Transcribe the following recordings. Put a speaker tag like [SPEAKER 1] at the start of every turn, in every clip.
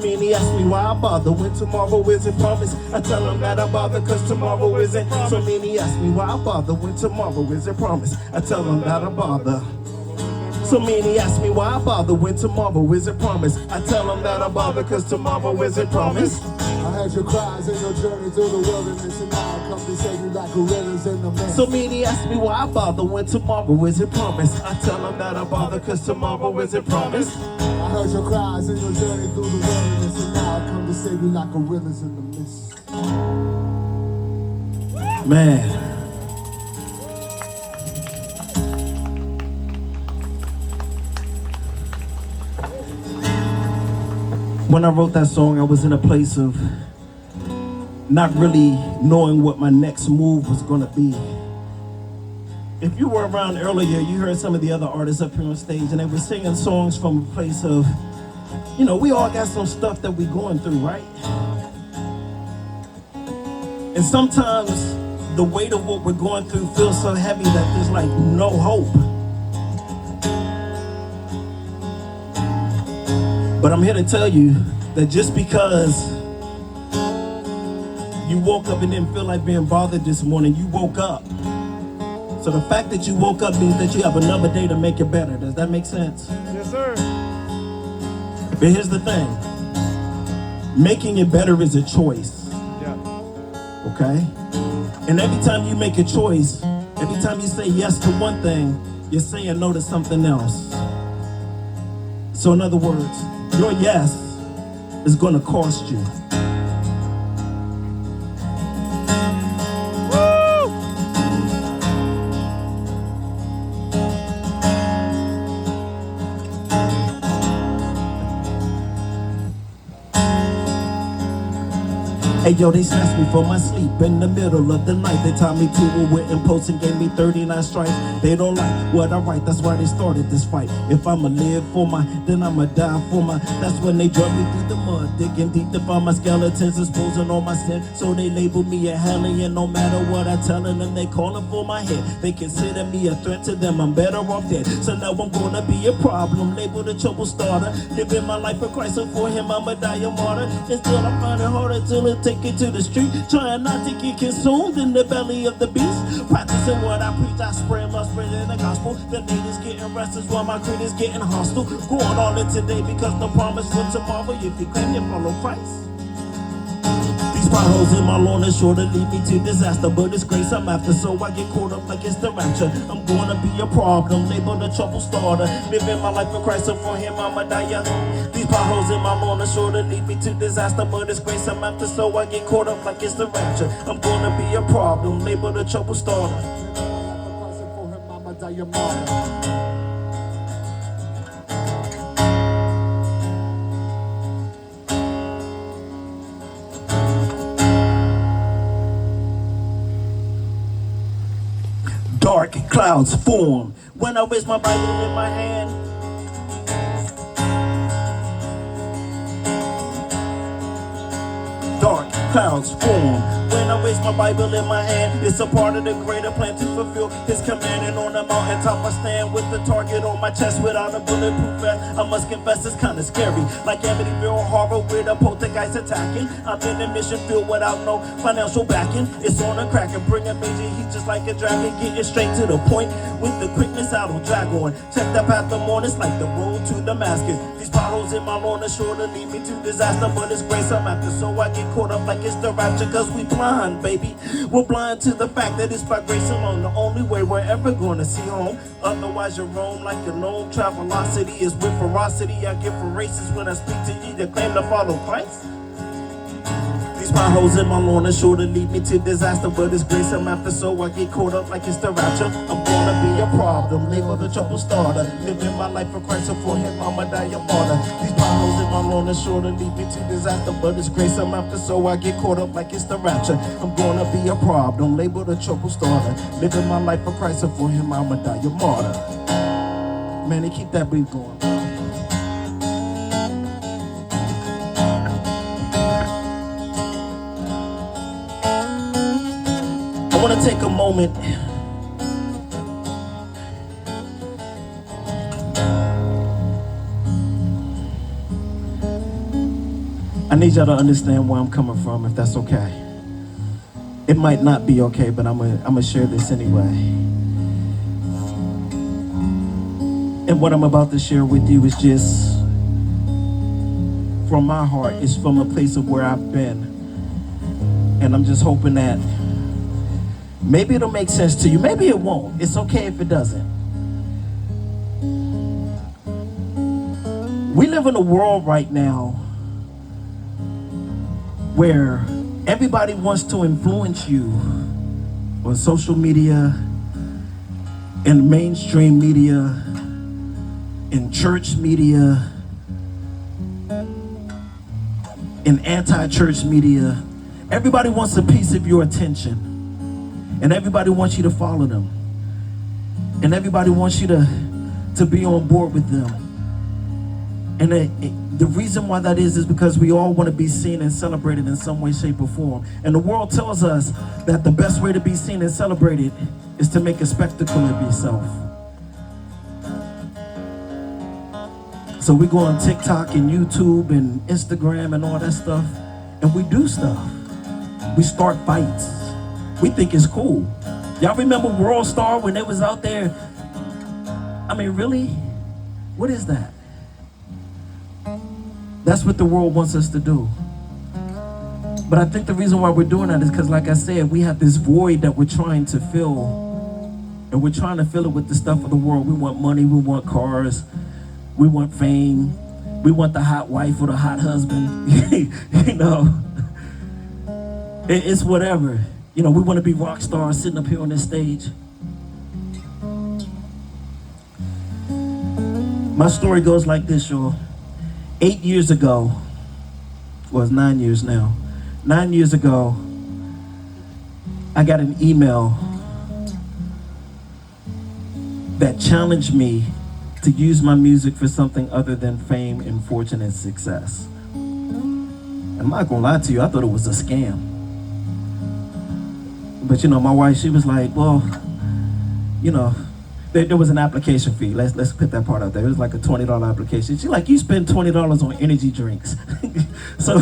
[SPEAKER 1] Many ask me why I bother when tomorrow isn't promised. I tell them that I bother cause tomorrow isn't. So many ask me why I bother when tomorrow isn't promised. I tell them that I bother. So many ask me why I bother when tomorrow isn't promised. I tell them that I bother cause tomorrow isn't promised.
[SPEAKER 2] I heard your cries in your journey through the wilderness, and now I come to save you like gorillas in the mist.
[SPEAKER 1] So many ask me why I bother when tomorrow isn't promised. I tell them that I bother cause tomorrow isn't promised.
[SPEAKER 2] I heard your cries in your journey through the wilderness, and now I come to save you like gorillas in the mist.
[SPEAKER 1] Man. When I wrote that song, I was in a place of not really knowing what my next move was gonna be. If you were around earlier, you heard some of the other artists up here on stage, and they were singing songs from a place of, you know, we all got some stuff that we're going through, right? And sometimes the weight of what we're going through feels so heavy that there's like no hope. But I'm here to tell you that just because you woke up and didn't feel like being bothered this morning, you woke up. So the fact that you woke up means that you have another day to make it better. Does that make sense?
[SPEAKER 3] Yes, sir.
[SPEAKER 1] But here's the thing. Making it better is a choice.
[SPEAKER 3] Yeah.
[SPEAKER 1] Okay? And every time you make a choice, every time you say yes to one thing, you're saying no to something else. So in other words, your yes is going to cost you. Hey yo, they snatched me from my sleep in the middle of the night. They tied me to a written post and gave me 39 stripes. They don't like what I write, that's why they started this fight. If I'ma live for mine, then I'ma die for mine. That's when they drug me through the mud, digging deep to find my skeletons, exposing all my sin. So they label me a hellion, no matter what I telling them, they calling for my head. They consider me a threat to them, I'm better off dead. So now I'm gonna be a problem, labeled a trouble starter. Living my life for Christ, so for him I'ma die a martyr. And still I find it harder till it take it to the street, trying not to get consumed in the belly of the beast. Practicing what I preach, I spread my spread in the gospel. The natives getting restless while my critics getting hostile. Going all in today because no promise for tomorrow if you claim you follow Christ. These potholes in my lawn are sure to lead me to disaster, but it's grace I'm after, so I get caught up like it's the rapture. I'm gonna be a problem, labeled a trouble starter. Living my life for Christ, so for him I'ma die young. These potholes in my lawn are sure to lead me to disaster, but it's grace I'm after, so I get caught up like it's the rapture. I'm gonna be a problem, labeled a trouble starter.
[SPEAKER 2] For him I'ma die a martyr.
[SPEAKER 1] Dark clouds form when I raise my Bible in my hand. Dark clouds form when I raise my Bible in my hand. It's a part of the greater plan to fulfill his command. And on the mountain top I stand with the target on my chest without a bulletproof vest. I must confess it's kinda scary, like Amityville Horror with a poltergeist attacking. I'm in a mission field without no financial backing. It's on a crack and bring a major heat just like a dragon, getting straight to the point with the quickness I don't drag on. Check the path I'm on, it's like the road to Damascus. These potholes in my lawn are sure to lead me to disaster, but it's grace I'm after, so I get caught up like it's the rapture. Cause we blind, baby. We're blind to the fact that it's by grace alone, the only way we're ever gonna see home. Otherwise you roam like a lone. Travelocity is with ferocity. I get voracious when I speak to you that claim to follow Christ. These potholes in my lawn are sure to lead me to disaster, but it's grace I'm after, so I get caught up like it's the rapture. I'm gonna be a problem, labeled a trouble starter. Living my life for Christ, so for him I'ma die a martyr. These potholes in my lawn are sure to lead me to disaster, but it's grace I'm after, so I get caught up like it's the rapture. I'm gonna be a problem, labeled a trouble starter. Living my life for Christ, so for him I'ma die a martyr. Man, they keep that beat going. I want to take a moment I need y'all to understand where I'm coming from, if that's okay. It might not be okay, but I'm gonna share this anyway. And what I'm about to share with you is just from my heart. It's from a place of where I've been. And I'm just hoping that maybe it'll make sense to you. Maybe it won't. It's okay if it doesn't. We live in a world right now where everybody wants to influence you on social media, in mainstream media, in church media, in anti-church media. Everybody wants a piece of your attention, and everybody wants you to follow them, and everybody wants you to be on board with them. And the reason why that is because we all want to be seen and celebrated in some way, shape, or form. And the world tells us that the best way to be seen and celebrated is to make a spectacle of yourself. So we go on TikTok and YouTube and Instagram and all that stuff, and we do stuff. We start fights. We think it's cool. Y'all remember World Star when they was out there? I mean, really? What is that? That's what the world wants us to do. But I think the reason why we're doing that is because, like I said, we have this void that we're trying to fill. And we're trying to fill it with the stuff of the world. We want money, we want cars, we want fame, we want the hot wife or the hot husband. You know, it's whatever. You know, we want to be rock stars sitting up here on this stage. My story goes like this, y'all. 8 years ago, well, it's 9 years now. 9 years ago, I got an email that challenged me to use my music for something other than fame and fortune and success. And I'm not gonna lie to you, I thought it was a scam. But you know, my wife, she was like, well, you know, there was an application fee. Let's put that part out there. It was like a $20 application. She's like, you spend $20 on energy drinks. So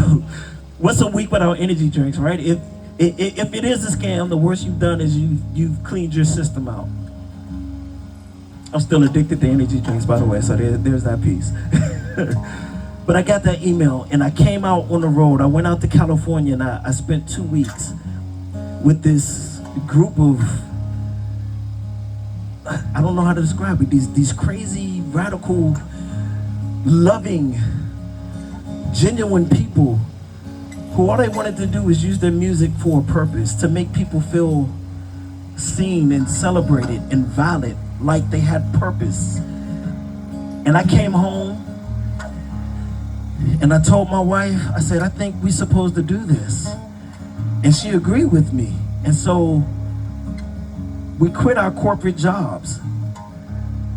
[SPEAKER 1] what's a week without energy drinks, right? If it is a scam, the worst you've done is you've cleaned your system out. I'm still addicted to energy drinks, by the way, so there's that piece. But I got that email, and I came out on the road. I went out to California, and I spent 2 weeks with this group of, I don't know how to describe it, these crazy, radical, loving, genuine people who all they wanted to do is use their music for a purpose, to make people feel seen and celebrated and valid, like they had purpose. And I came home and I told my wife, I said, I think we're supposed to do this. And she agreed with me. And so we quit our corporate jobs.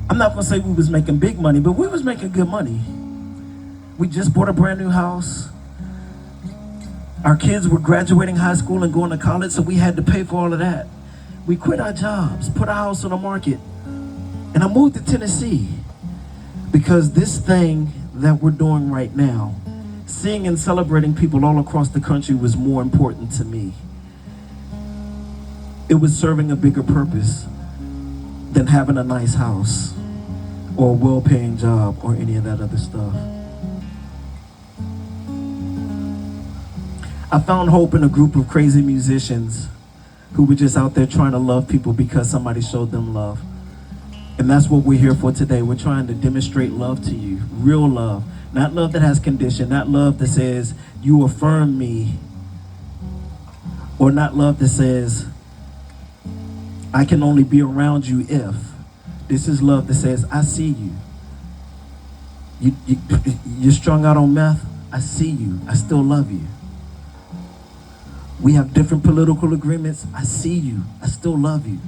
[SPEAKER 1] I'm not gonna say we was making big money, but we was making good money. We just bought a brand new house. Our kids were graduating high school and going to college, so we had to pay for all of that. We quit our jobs, put our house on the market, and I moved to Tennessee because this thing that we're doing right now, seeing and celebrating people all across the country, was more important to me. It was serving a bigger purpose than having a nice house or a well-paying job or any of that other stuff. I found hope in a group of crazy musicians who were just out there trying to love people because somebody showed them love. And that's what we're here for today. We're trying to demonstrate love to you, real love. Not love that has condition, not love that says, you affirm me, or not love that says, I can only be around you if. This is love that says, I see you. You're strung out on meth, I see you, I still love you. We have different political agreements, I see you, I still love you.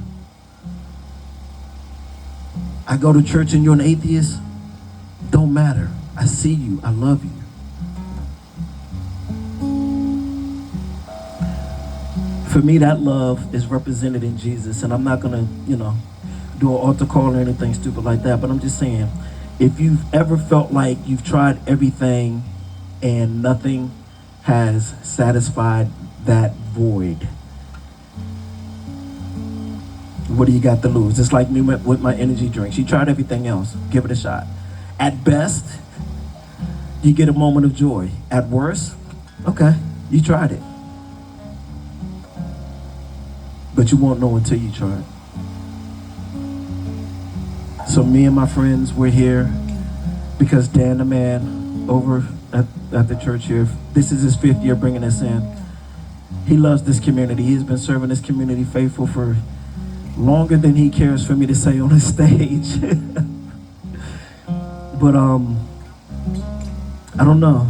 [SPEAKER 1] I go to church and you're an atheist, don't matter, I see you, I love you. For me, that love is represented in Jesus, and I'm not gonna, do an altar call or anything stupid like that, but I'm just saying, if you've ever felt like you've tried everything and nothing has satisfied that void. What do you got to lose? It's like me with my energy drink. She tried everything else. Give it a shot. At best, you get a moment of joy. At worst, okay, you tried it. But you won't know until you try it. So me and my friends, we're here because Dan the man over at the church here, this is his 5th year bringing us in. He loves this community. He's been serving this community faithful for longer than he cares for me to say on the stage. But I don't know.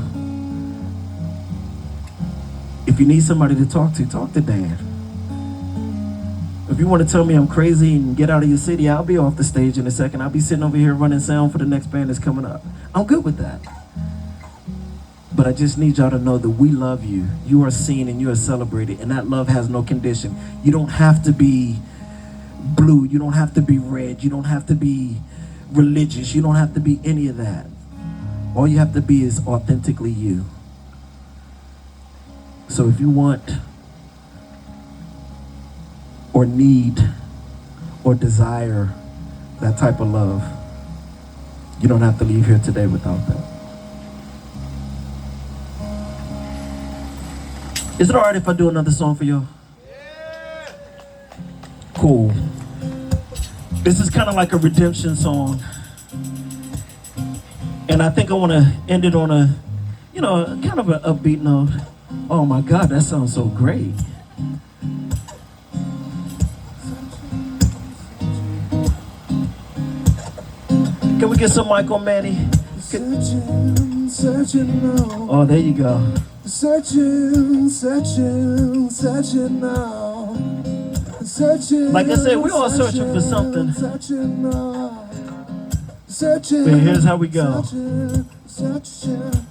[SPEAKER 1] If you need somebody to talk to Dan. If you want to tell me I'm crazy and get out of your city, I'll be off the stage in a second. I'll be sitting over here running sound for the next band that's coming up. I'm good with that. But I just need y'all to know that we love you. You are seen and you are celebrated, and that love has no condition. You don't have to be blue. You don't have to be red. You don't have to be religious. You don't have to be any of that. All you have to be is authentically you. So if you want or need or desire that type of love, you don't have to leave here today without that. Is it all right if I do another song for y'all? Yeah. Cool. This is kind of like a redemption song. And I think I want to end it on a, kind of an upbeat note. Oh my God, that sounds so great. Can we get some mic on Manny? Searching now. Oh, there you go. Searching now. Like I said, we're all searching for something. But here's how we go.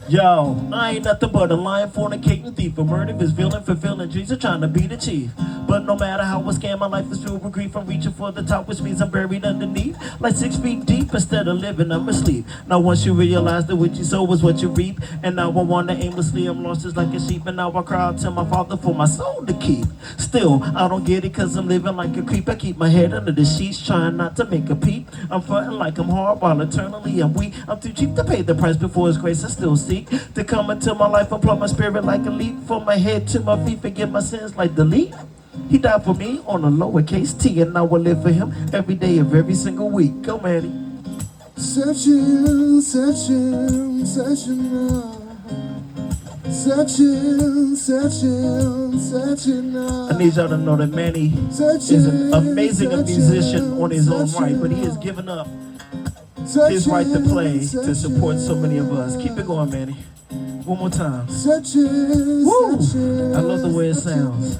[SPEAKER 1] Yo, I ain't nothing but a lying, fornicating thief, a murderous villain, fulfilling dreams of trying to be the chief. But no matter how I scan, my life is filled with grief. I'm reaching for the top, which means I'm buried underneath, like 6 feet deep. Instead of living, I'm asleep. Now once you realize that what you sow is what you reap, and now I wander aimlessly, I'm lost just like a sheep. And now I cry out to my father for my soul to keep. Still, I don't get it, cause I'm living like a creep. I keep my head under the sheets, trying not to make a peep. I'm fronting like I'm hard, while eternally I'm weak. I'm too cheap to pay the price before his grace I still seek to come into my life and plumb my spirit like a leap. From my head to my feet, forgive my sins like delete. He died for me on a lowercase t, and now I live for him every day of every single week. Go, Manny. Searching now. Searching now. I need y'all to know that Manny is an amazing musician on his own right, but he has given up his right to play to support so many of us. Keep it going, Manny. One more time. Woo! I love the way it sounds.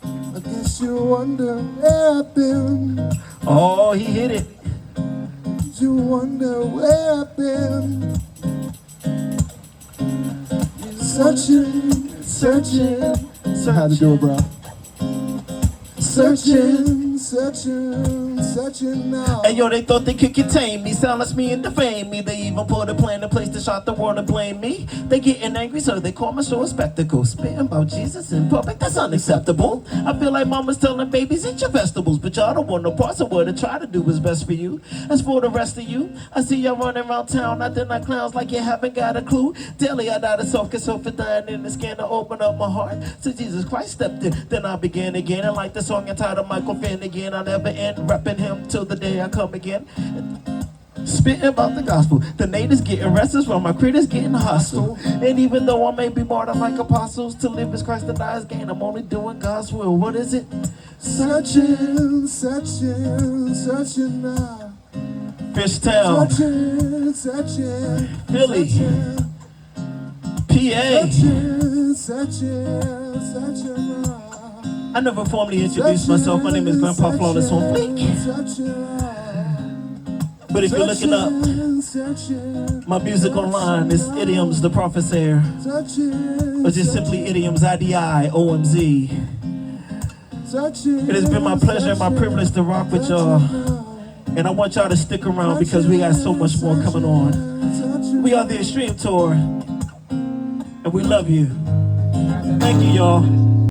[SPEAKER 1] I guess you wonder where I've been. Oh, he hit it. You wonder where I've been. Searching.
[SPEAKER 2] How to do it, bro?
[SPEAKER 1] Searching now. And yo, they thought they could contain me, silence me and defame me. They even put a plan in place to shock the world and blame me. They getting angry, so they call my show a spectacle. Spitting about Jesus in public, that's unacceptable. I feel like mama's telling babies, eat your vegetables, but y'all don't want no parts of what I try to do is best for you. As for the rest of you, I see y'all running around town, acting like clowns like you haven't got a clue. Daily I die to self-console for dying in the scan to open up my heart. So Jesus Christ stepped in, then I began again. And like the song entitled Michael Finnegan, I never end repping him till the day I come again. Spitting about the gospel. The natives getting restless while my critters getting hostile. And even though I may be martyred like apostles, to live is Christ, to die is gain. I'm only doing God's will. What is it? Searching now. Fishtown. Searching. Philly. PA. Searching now. I never formally introduced myself. My name is Grandpa Flawless on Fleek. But if you're looking up my music online, it's Idioms the Professor, or just simply Idioms IDIOMZ. It has been my pleasure and my privilege to rock with y'all, and I want y'all to stick around because we got so much more coming on. We are the Extreme Tour, and we love you. Thank you, y'all.